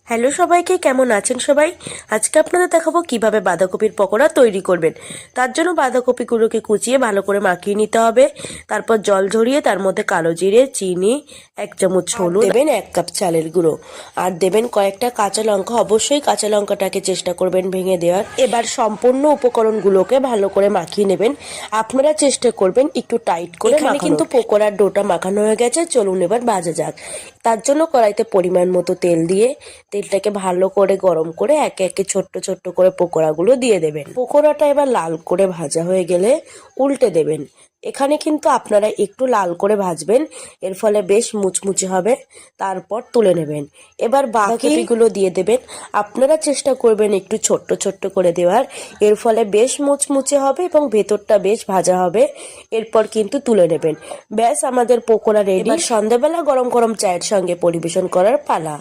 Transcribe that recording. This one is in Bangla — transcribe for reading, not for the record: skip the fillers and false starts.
হ্যালো সবাইকে, কেমন আছেন সবাই? আজকে আপনাদের দেখাবো কিভাবে বাঁধাকপির পকোড়া তৈরি করবেন। তার জন্য বাঁধাকপিগুলোকে কুচিয়ে ভালো করে মাখিয়ে নিতে হবে। তারপর জল ঝরিয়ে তার মধ্যে কালো জিরে, চিনি, 1 চামচ হলুদ দেবেন, 1 কাপ চালের গুঁড়ো, আর দেবেন কয়েকটা কাঁচা লঙ্কা। অবশ্যই কাঁচা লঙ্কাটাকে চেষ্টা করবেন ভেঙে দেওয়ার। এবার সম্পূর্ণ উপকরণগুলোকে ভালো করে মাখিয়ে নেবেন। আপনারা চেষ্টা করবেন একটু টাইট করে। এখানে কিন্তু পকোড়ার ডোটা মাখানো হয়ে গেছে, চলুন এবার ভাজা যাক। তার জন্য কড়াইতে পরিমাণ মতো তেল দিয়ে তেলটাকে ভালো করে গরম করে একে একে ছোট্ট ছোট্ট করে পকোড়াগুলো দিয়ে দেবেন। পকোড়াটা এবার লাল করে ভাজা হয়ে গেলে উল্টে দেবেন। এখানে কিন্তু আপনারা একটু লাল করে ভাজবেন, এর ফলে বেশ মুচমুচে হবে। তারপর তুলে নেবেন। এবার বাকিগুলো দিয়ে দেবেন। আপনারা চেষ্টা করবেন একটু ছোট্ট ছোট্ট করে দেওয়ার, এর ফলে বেশ মুচমুচে হবে এবং ভেতরটা বেশ ভাজা হবে। এরপর কিন্তু তুলে নেবেন। ব্যাস, আমাদের পকোড়া রেডি। সন্ধ্যাবেলা গরম গরম চায়ের সঙ্গে পরিবেশন করার পালা।